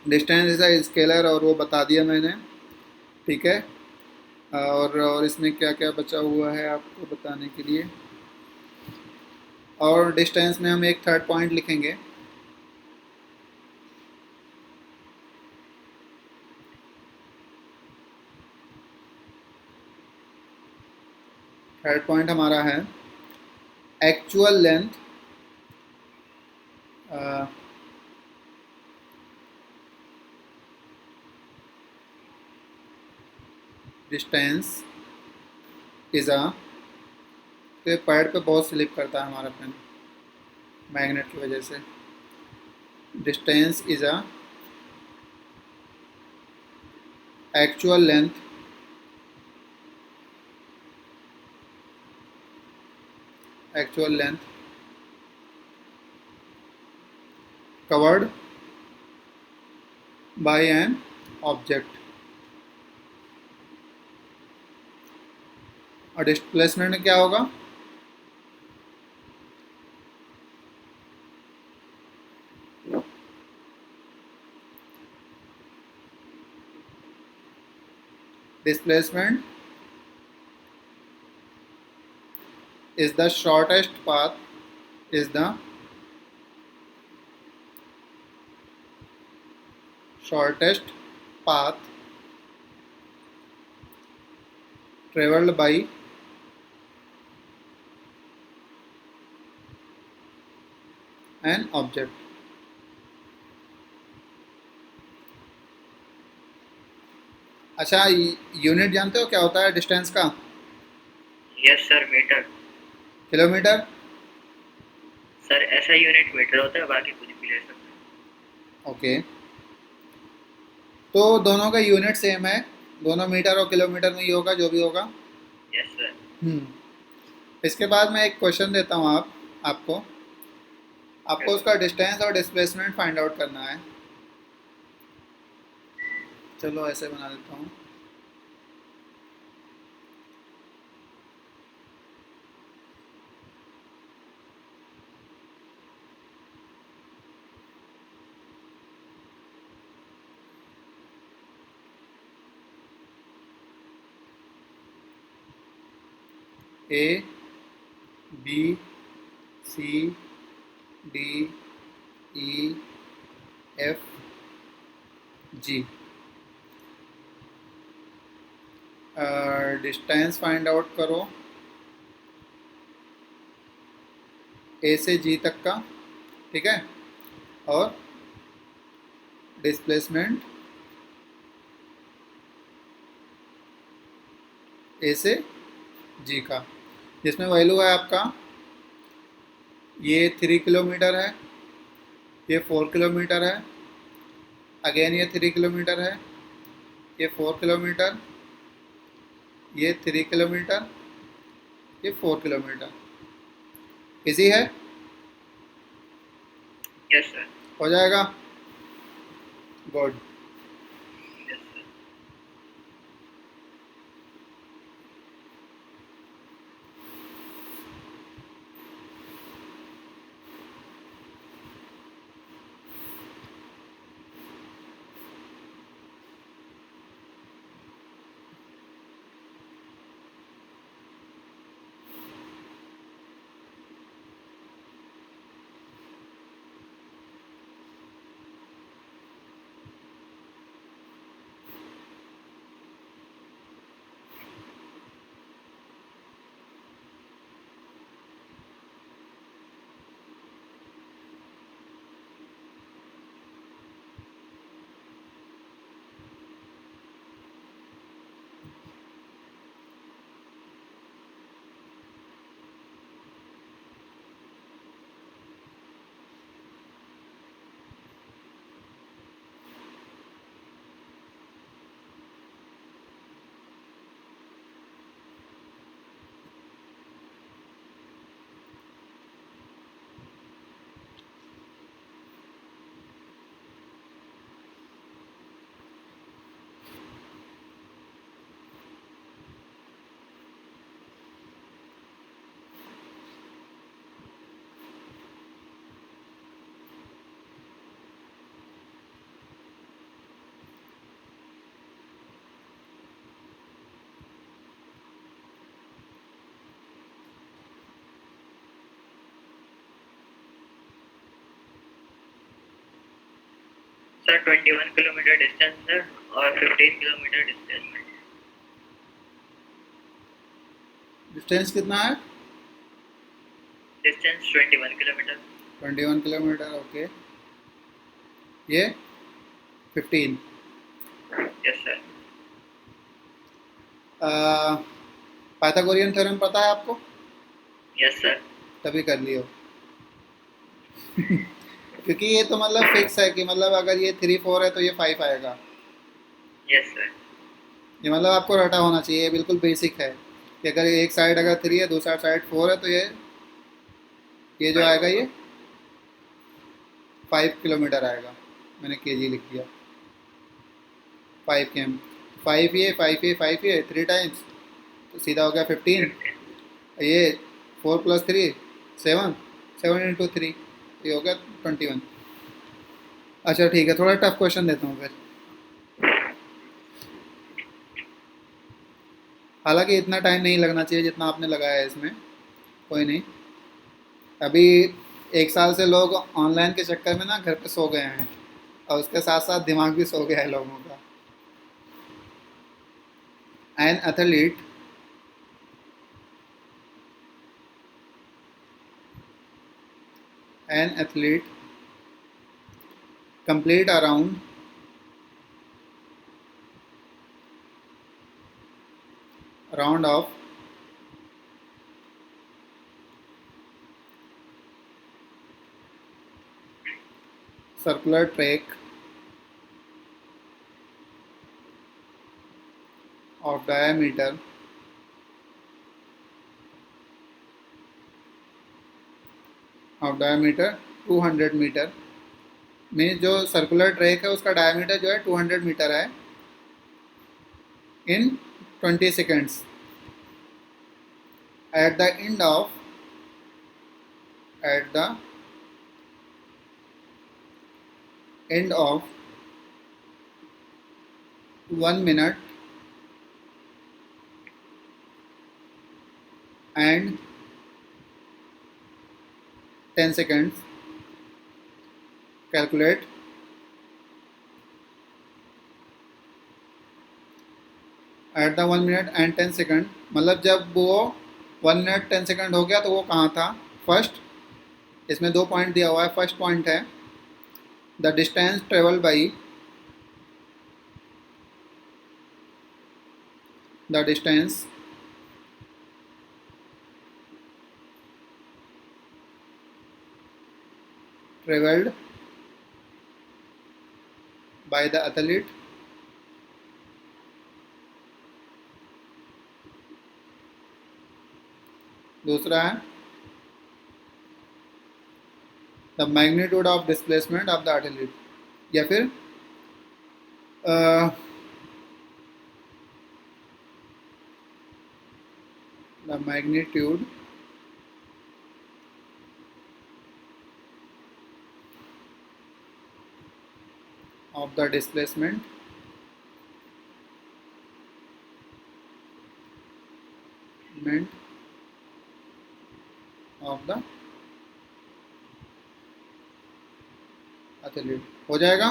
डिस्टेंस इज अ स्केलर और वो बता दिया मैंने, ठीक है। और इसमें क्या क्या बचा हुआ है आपको बताने के लिए। और डिस्टेंस में हम एक थर्ड पॉइंट लिखेंगे। थर्ड पॉइंट हमारा है actual length distance is a, तो पैड पे बहुत स्लिप करता है हमारा पेन मैग्नेट की वजह से। Distance is a actual length actual length covered by an object. और डिस्प्लेसमेंट में क्या होगा? Displacement is the shortest path is the shortest path traveled by an object। अच्छा, यूनिट जानते हो क्या होता है डिस्टेंस का? Yes sir, meter. Kilometer. Sir ऐसा यूनिट मीटर होता है, बाकी कुछ भी ले सकते ओके, तो दोनों का यूनिट सेम है, दोनों मीटर और किलोमीटर में ही होगा जो भी होगा। हैं। Yes sir. हम्म। इसके बाद मैं एक क्वेश्चन देता हूँ आपको आपको यस उसका डिस्टेंस और डिस्प्लेसमेंट फाइंड आउट करना है। चलो ऐसे बना देता हूँ। A B C D E F G. Distance find out करो ए से जी तक का, ठीक है। और डिस्प्लेसमेंट ए से जी का, जिसमें वैल्यू है आपका ये 3 किलोमीटर है, ये 4 किलोमीटर है, अगेन ये 3 किलोमीटर है, ये 4 किलोमीटर, ये 3 किलोमीटर, ये 4 किलोमीटर। इजी है, यस सर। हो जाएगा। Good. Yes sir. Sir 21 kilometre distance है और 15 किलोमीटर डिस्प्लेसमेंट। डिस्टेंस कितना है? Distance 21 kilometre. 21 kilometre, okay. ये 15। Yes sir. पाइथागोरियन थ्योरम पता है आपको? Yes sir. तभी कर लियो। क्योंकि ये तो मतलब फिक्स है कि मतलब अगर ये 3 4 है तो ये 5 आएगा। Yes sir. ये मतलब आपको रटा होना चाहिए, ये बिल्कुल बेसिक है कि अगर एक साइड अगर 3 है, दूसरा साइड 4 है, तो ये जो आएगा ये 5 किलोमीटर आएगा। मैंने केजी लिख दिया, 5 km। 5 ये 5 ये 5 ये 3 टाइम्स तो सीधा हो गया 15। ये 4 + 3 7, 7 × 3 ये हो गया 21। अच्छा ठीक है, थोड़ा टफ क्वेश्चन देता हूँ फिर। हालांकि इतना टाइम नहीं लगना चाहिए जितना आपने लगाया है इसमें, कोई नहीं। अभी 1 साल से लोग ऑनलाइन के चक्कर में ना घर पे सो गए हैं, और उसके साथ साथ दिमाग भी सो गया है लोगों का। An athlete complete a round of circular track of diameter 200 meter में, जो सर्कुलर ट्रैक है उसका डायमीटर जो है 200 मीटर है, इन 20 seconds at the end of at the end of 1 minute and 10 seconds, calculate at the 1 minute and 10 second। मतलब जब वो 1 मिनट 10 सेकंड हो गया तो वो कहाँ था? फर्स्ट, इसमें 2 पॉइंट दिया हुआ है। फर्स्ट पॉइंट है the distance travel by the distance travelled by the athlete. दूसरा है the magnitude of displacement of the athlete, या फिर the magnitude of the displacement of the athlete। हो जाएगा?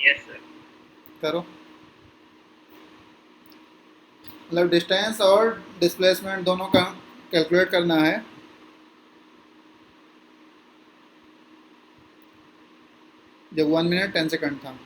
Yes sir. करो। मतलब डिस्टेंस और डिस्प्लेसमेंट दोनों का कैलकुलेट करना है। जब 1 मिनट 10 सेकंड था।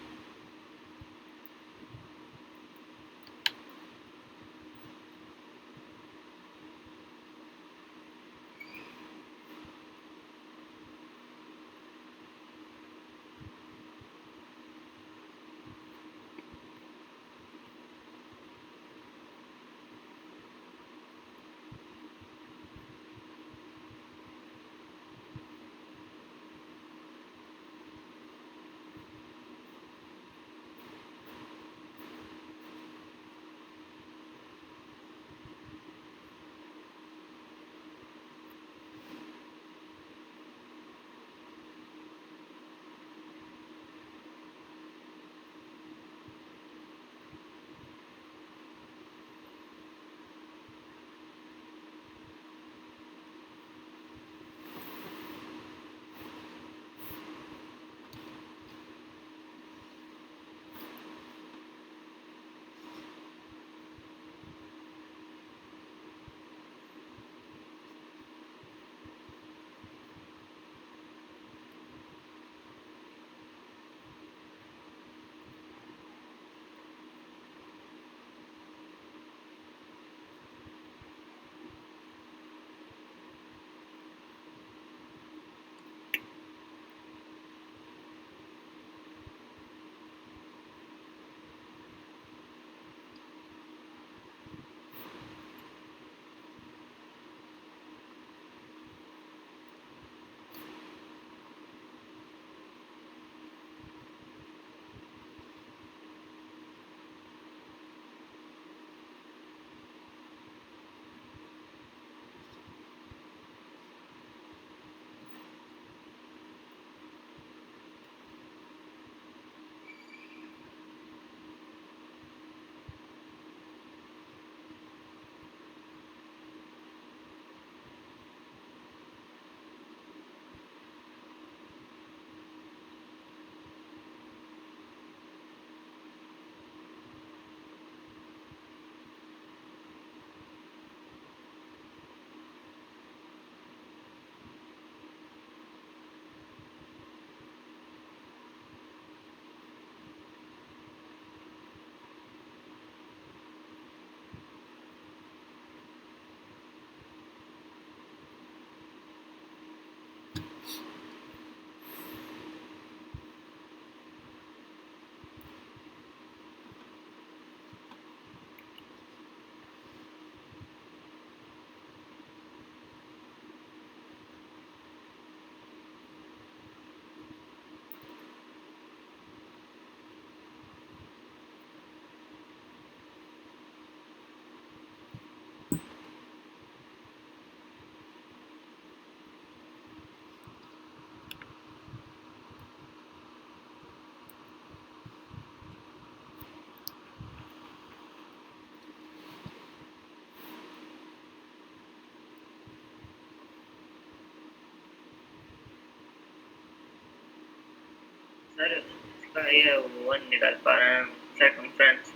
सर इसका ये वन निकाल पा रहे हैं, सरकमफ्रेंस।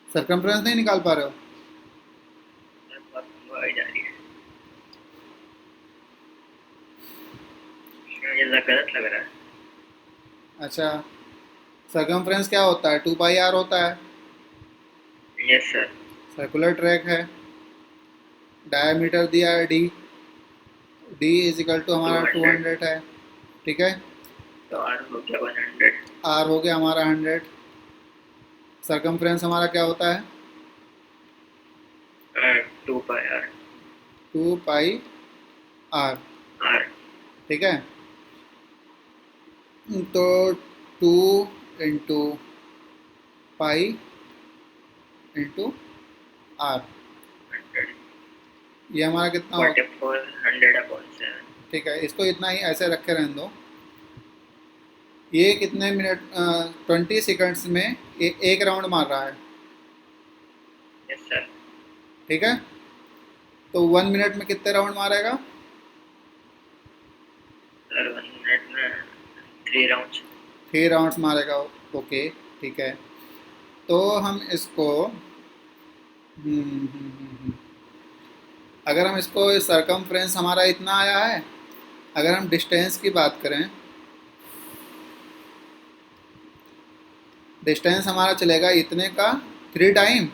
सरकमफ्रेंस नहीं निकाल पा रहे हो? सर बहुत लंबाई जा रही है, मुझे गलत लग रहा है। अच्छा, सरकमफ्रेंस क्या होता है? 2 पाई r होता है। Yes sir. सर्कुलर ट्रैक है, डायमीटर दिया है d, d is equal to हमारा 200, 200 है। ठीक है, तो आर हो गया 100। r हो गया हमारा 100। सरकमफ्रेंस हमारा क्या होता है? 2 पाई आर। 2 pi r। आर। ठीक है, तो 2 इंटू पाई इंटू r, 100, ये हमारा कितना होगा? 4400/7। ठीक है, इसको इतना ही ऐसे रखे रहने दो। ये कितने मिनट 20 सेकंड्स में एक राउंड मार रहा है। Yes sir. ठीक है, तो 1 मिनट में कितने राउंड मारेगा? सर 1 मिनट में 3 राउंड्स। 3 राउंड्स मारेगा। ओके, ठीक है, तो हम इसको अगर हम इसको सरकमफ्रेंस हमारा इतना आया है, अगर हम डिस्टेंस की बात करें, डिस्टेंस हमारा चलेगा इतने का 3 टाइम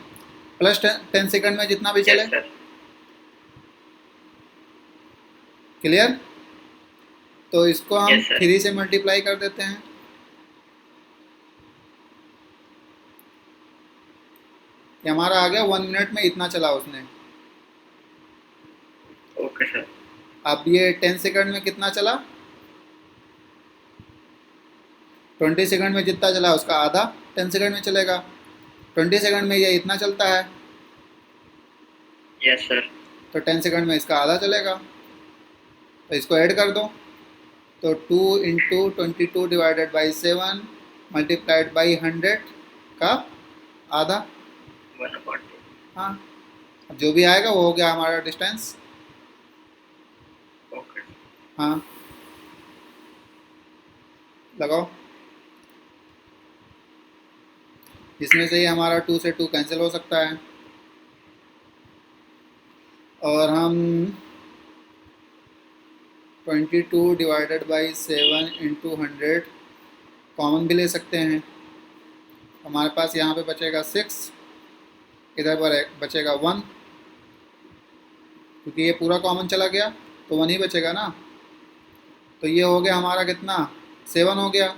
प्लस 10 सेकंड में जितना भी चले। Yes sir. क्लियर? तो इसको हम यस सर। 3 से मल्टीप्लाई कर देते हैं। ये हमारा आ गया 1 मिनट में इतना चला उसने। Okay sir. अब ये 10 सेकंड में कितना चला? 20 सेकंड में जितना चला उसका आधा 10 सेकंड में चलेगा। 20 सेकंड में ये इतना चलता है, यस सर। तो 10 सेकंड में इसका आधा चलेगा। तो इसको ऐड कर दो, तो 2 into 22 divided by 7 multiplied by 100 का आधा। 1/2। हाँ, अब जो भी आएगा वो हो गया हमारा डिस्टेंस। ओके। हाँ, लगाओ। इसमें से ही हमारा 2 से 2 कैंसिल हो सकता है, और हम 22 डिवाइडेड बाई 7 इंटू 100 कॉमन भी ले सकते हैं। हमारे पास यहाँ पे बचेगा 6, इधर पर बचेगा 1, क्योंकि ये पूरा कॉमन चला गया तो 1 ही बचेगा ना। तो ये हो गया हमारा कितना? 7 हो गया।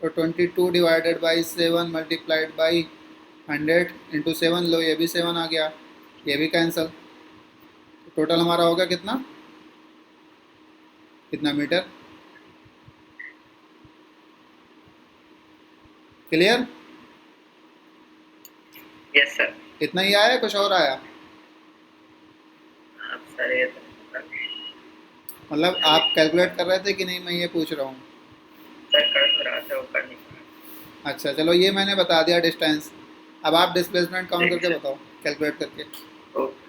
तो 22 divided by 7 multiplied by 100 into 7, लो ये भी 7 आ गया, ये भी कैंसिल। तो टोटल हमारा होगा कितना? कितना मीटर? क्लियर? Yes sir. इतना ही आया, कुछ और आया? आप सर ये तो पता नहीं। मतलब आप कैलकुलेट कर रहे थे कि नहीं, मैं ये पूछ रहा हूँ। सर कर तो रहा था, वो कर नहीं पाया। अच्छा चलो, ये मैंने बता दिया डिस्टेंस। अब आप डिस्प्लेसमेंट काउंट ठीक करके सर। बताओ, कैलकुलेट करके। ओके।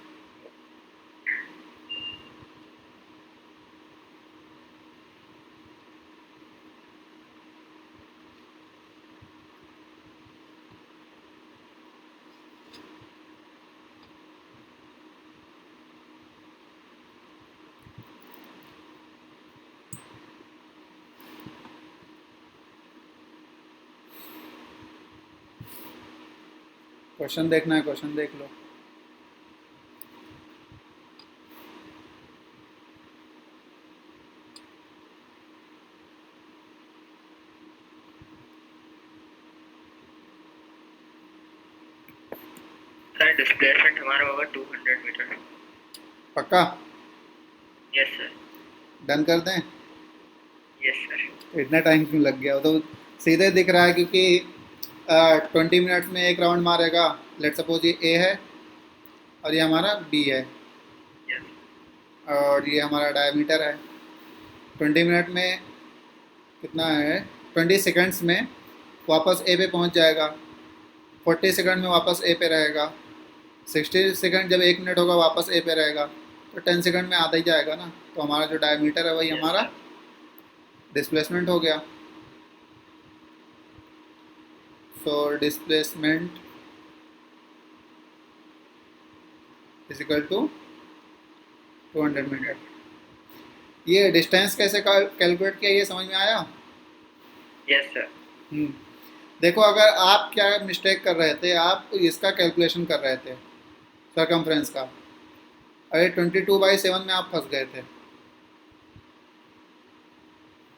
क्वेश्चन देखना है, क्वेश्चन देख लो। सर डिस्प्लेसमेंट हमारा होगा 200 मीटर। पक्का? Yes sir. डन कर दें? Yes sir. तो इतना टाइम क्यों लग गया? वो तो सीधे दिख रहा है, क्योंकि 20 मिनट्स में एक राउंड मारेगा। लेट सपोज ये ए है और ये हमारा बी है, यस। और ये हमारा डायमीटर है। 20 मिनट में कितना है? 20 सेकंड्स में वापस ए पे पहुंच जाएगा, 40 सेकंड में वापस ए पे रहेगा, 60 सेकंड जब 1 मिनट होगा वापस ए पे रहेगा, तो 10 सेकंड में आधा ही जाएगा ना। तो हमारा जो डायमीटर है वही यस हमारा सर। डिस्प्लेसमेंट हो गया। So displacement is equal to 200 meter. ये डिस्टेंस कैसे कैलकुलेट किया, ये समझ में आया? यस सर। देखो, अगर आप क्या मिस्टेक कर रहे थे, आप इसका कैलकुलेशन कर रहे थे सरकमफ्रेंस का, अरे 22/7 में आप फंस गए थे,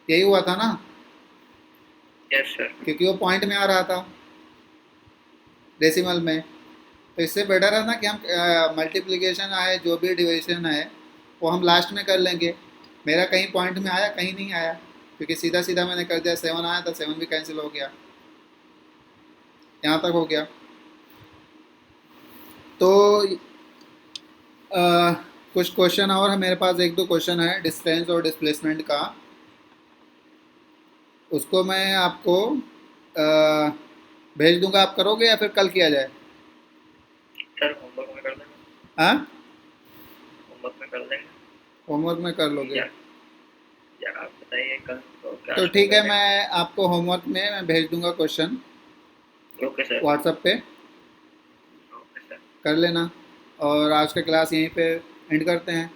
यही हुआ था ना? Yes sir. क्योंकि वो पॉइंट में आ रहा था डेसिमल में। तो इससे बेटर है ना कि हम मल्टीप्लिकेशन है, जो भी डिविजन है वो हम लास्ट में कर लेंगे। मेरा कहीं पॉइंट में आया, कहीं नहीं आया, क्योंकि सीधा सीधा मैंने कर दिया। 7 आया था, 7 भी कैंसिल हो गया, यहाँ तक हो गया। तो कुछ क्वेश्चन और है मेरे पास, एक दो क्वेश्चन है डिस्टेंस और डिस्प्लेसमेंट का, उसको मैं आपको भेज दूंगा, आप करोगे या फिर कल किया जाए? सर होमवर्क में कर देंगे। हाँ, होमवर्क में कर देंगे। होमवर्क में कर लोगे? या आप बताइए कल तो तो ठीक है, मैं आपको होमवर्क में मैं भेज दूंगा क्वेश्चन ओके सर। व्हाट्सएप पे, ओके सर। कर लेना। और आज का क्लास यहीं पे एंड करते हैं।